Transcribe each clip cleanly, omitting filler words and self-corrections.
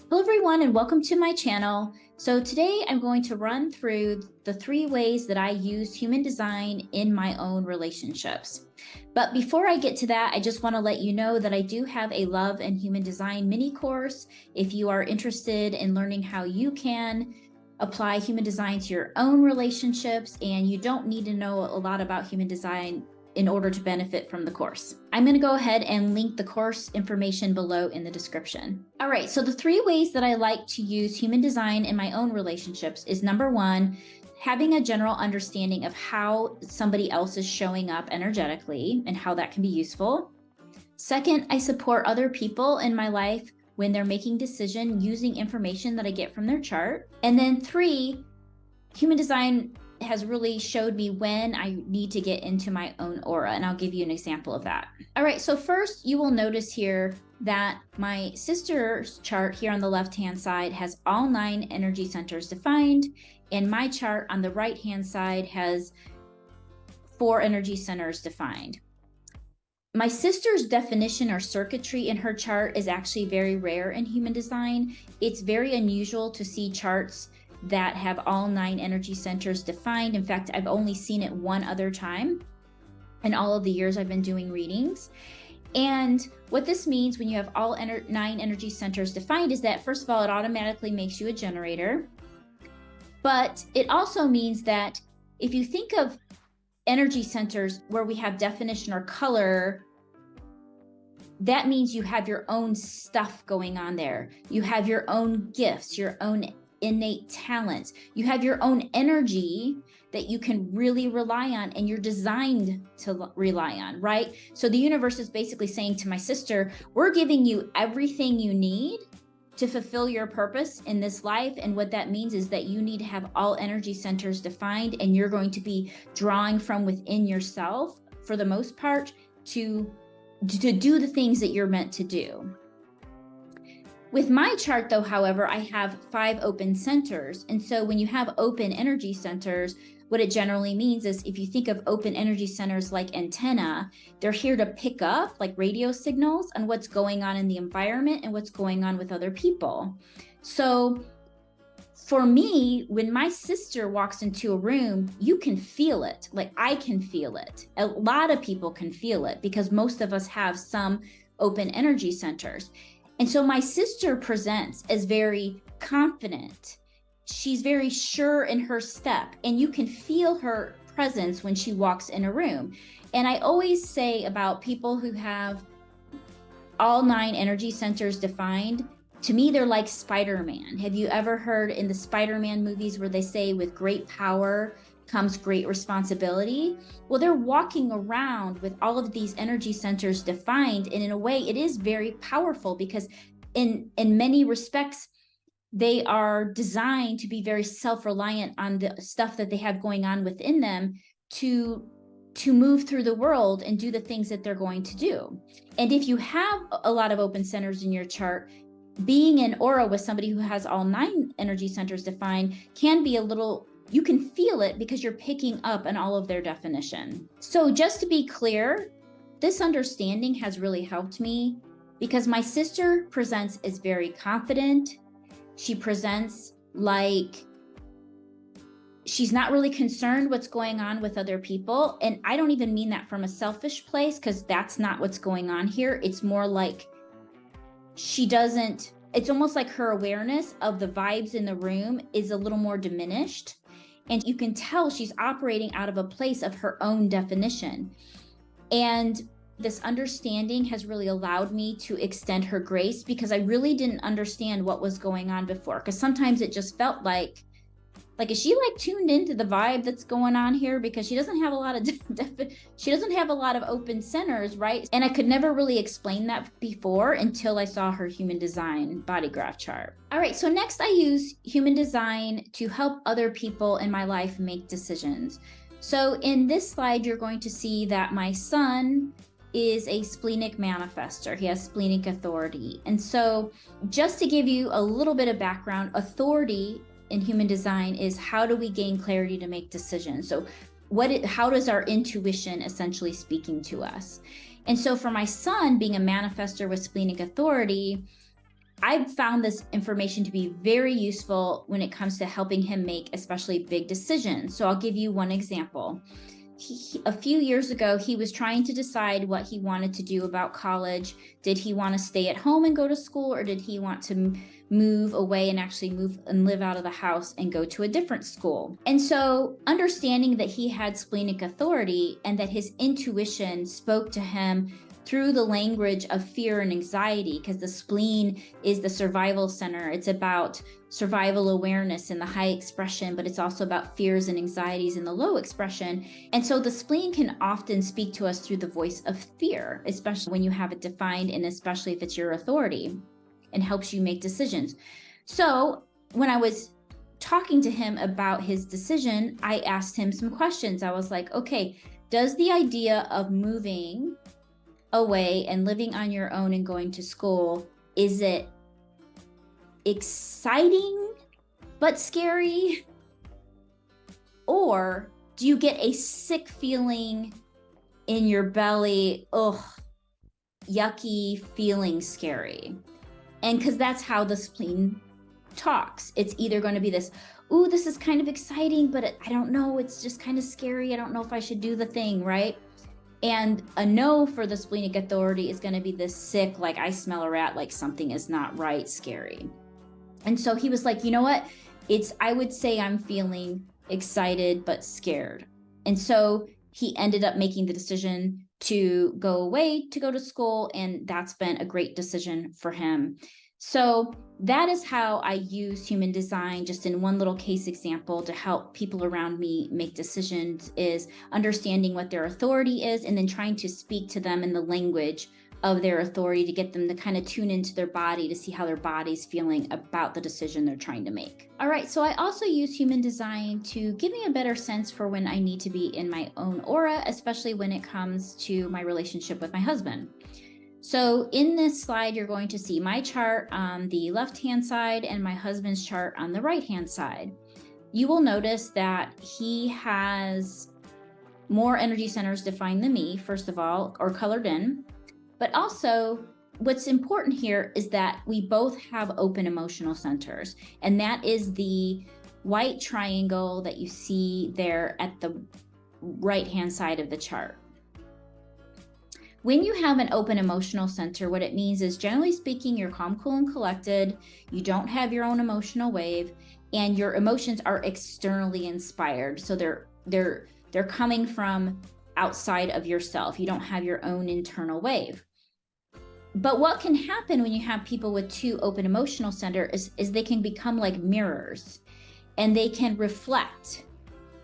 Hello everyone and welcome to my channel. So today I'm going to run through the 3 ways that I use human design in my own relationships. But before I get to that, I just want to let you know that I do have a love and human design mini course. If you are interested in learning how you can apply human design to your own relationships and you don't need to know a lot about human design in order to benefit from the course. I'm going to go ahead and link the course information below in the description. All right, so the 3 ways that I like to use human design in my own relationships is number 1, having a general understanding of how somebody else is showing up energetically and how that can be useful. Second, I support other people in my life when they're making decisions using information that I get from their chart. And then 3, human design has really showed me when I need to get into my own aura, and I'll give you an example of that. All right, so first you will notice here that my sister's chart here on the left-hand side has all 9 energy centers defined, and my chart on the right-hand side has 4 energy centers defined. My sister's definition or circuitry in her chart is actually very rare in human design. It's very unusual to see charts that have all 9 energy centers defined. In fact, I've only seen it one other time in all of the years I've been doing readings. And what this means when you have all 9 energy centers defined is that, first of all, it automatically makes you a generator. But it also means that if you think of energy centers where we have definition or color, that means you have your own stuff going on there. You have your own gifts, your own innate talents. You have your own energy that you can really rely on and you're designed to rely on, right? So the universe is basically saying to my sister, we're giving you everything you need to fulfill your purpose in this life. And what that means is that you need to have all energy centers defined, and you're going to be drawing from within yourself for the most part to do the things that you're meant to do. With my chart though, however, I have 5 open centers. And so when you have open energy centers, what it generally means is if you think of open energy centers like antenna, they're here to pick up like radio signals on what's going on in the environment and what's going on with other people. So for me, when my sister walks into a room, you can feel it. Like I can feel it. A lot of people can feel it because most of us have some open energy centers. And so my sister presents as very confident. She's very sure in her step, and you can feel her presence when she walks in a room. And I always say about people who have all 9 energy centers defined, to me, they're like Spider-Man. Have you ever heard in the Spider-Man movies where they say with great power comes great responsibility? Well, they're walking around with all of these energy centers defined, and in a way it is very powerful because in many respects they are designed to be very self-reliant on the stuff that they have going on within them to move through the world and do the things that they're going to do. And if you have a lot of open centers in your chart, being in aura with somebody who has all 9 energy centers defined can be a little, you can feel it because you're picking up on all of their definition. So just to be clear, this understanding has really helped me because my sister presents as very confident. She presents like she's not really concerned what's going on with other people. And I don't even mean that from a selfish place because that's not what's going on here. It's more like it's almost like her awareness of the vibes in the room is a little more diminished. And you can tell she's operating out of a place of her own definition. And this understanding has really allowed me to extend her grace because I really didn't understand what was going on before. Because sometimes it just felt like is she like tuned into the vibe that's going on here? Because she doesn't have a lot of she doesn't have a lot of open centers, right? And I could never really explain that before until I saw her human design body graph chart. All right, so next I use human design to help other people in my life make decisions. So in this slide, you're going to see that my son is a splenic manifestor. He has splenic authority. And so just to give you a little bit of background, authority in human design is how do we gain clarity to make decisions? So how does our intuition essentially speaking to us? And so for my son being a manifestor with splenic authority, I've found this information to be very useful when it comes to helping him make especially big decisions. So I'll give you one example. A few years ago, he was trying to decide what he wanted to do about college. Did he want to stay at home and go to school, or did he want to move away and actually move and live out of the house and go to a different school? And so understanding that he had splenic authority and that his intuition spoke to him through the language of fear and anxiety, because the spleen is the survival center. It's about survival awareness in the high expression, but it's also about fears and anxieties in the low expression. And so the spleen can often speak to us through the voice of fear, especially when you have it defined, and especially if it's your authority, and helps you make decisions. So when I was talking to him about his decision, I asked him some questions. I was like, okay, does the idea of moving away and living on your own and going to school, is it exciting but scary? Or do you get a sick feeling in your belly, yucky feeling, scary? And because that's how the spleen talks. It's either going to be this, ooh, this is kind of exciting, but I don't know, it's just kind of scary. I don't know if I should do the thing, right? And a no for the splenic authority is going to be this sick, like I smell a rat, like something is not right, scary. And so he was like, you know what? I would say I'm feeling excited, but scared. And so he ended up making the decision to go away, to go to school. And that's been a great decision for him. So that is how I use human design, just in one little case example, to help people around me make decisions, is understanding what their authority is and then trying to speak to them in the language of their authority to get them to kind of tune into their body to see how their body's feeling about the decision they're trying to make. All right, so I also use human design to give me a better sense for when I need to be in my own aura, especially when it comes to my relationship with my husband. So in this slide, you're going to see my chart on the left-hand side and my husband's chart on the right-hand side. You will notice that he has more energy centers defined than me, first of all, or colored in. But also, what's important here is that we both have open emotional centers. And that is the white triangle that you see there at the right-hand side of the chart. When you have an open emotional center, what it means is, generally speaking, you're calm, cool, and collected. You don't have your own emotional wave, and your emotions are externally inspired. So they're coming from outside of yourself. You don't have your own internal wave. But what can happen when you have people with two open emotional centers is they can become like mirrors, and they can reflect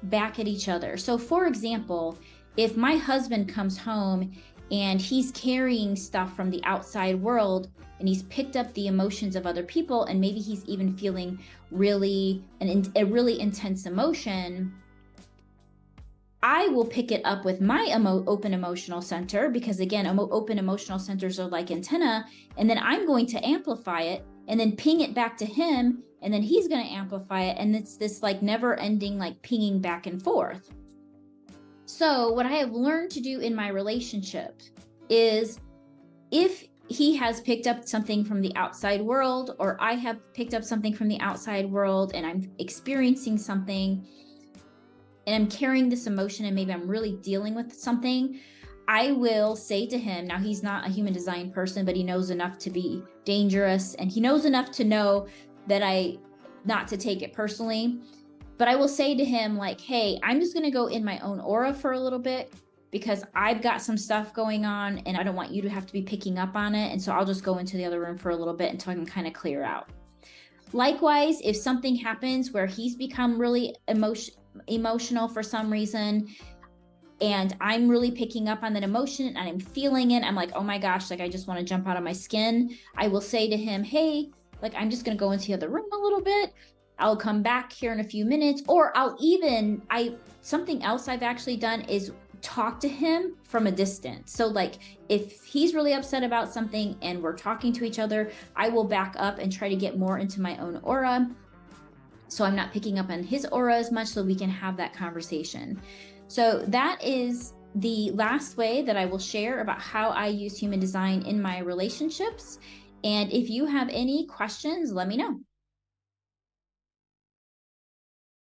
back at each other. So for example, if my husband comes home and he's carrying stuff from the outside world, and he's picked up the emotions of other people, and maybe he's even feeling a really intense emotion, I will pick it up with my open emotional center, because again, open emotional centers are like antenna, and then I'm going to amplify it and then ping it back to him, and then he's going to amplify it, and it's this like never ending like pinging back and forth. So what I have learned to do in my relationship is, if he has picked up something from the outside world, or I have picked up something from the outside world, and I'm experiencing something and I'm carrying this emotion, and maybe I'm really dealing with something, I will say to him, now he's not a human design person, but he knows enough to be dangerous, and he knows enough to know that not to take it personally. But I will say to him, like, hey, I'm just going to go in my own aura for a little bit, because I've got some stuff going on and I don't want you to have to be picking up on it. And so I'll just go into the other room for a little bit until I can kind of clear out. Likewise, if something happens where he's become really emotional for some reason, and I'm really picking up on that emotion and I'm feeling it, I'm like, oh my gosh, like I just want to jump out of my skin, I will say to him, hey, like I'm just going to go into the other room a little bit. I'll come back here in a few minutes. Or something else I've actually done is talk to him from a distance. So like if he's really upset about something and we're talking to each other, I will back up and try to get more into my own aura, so I'm not picking up on his aura as much, so we can have that conversation. So that is the last way that I will share about how I use human design in my relationships. And if you have any questions, let me know.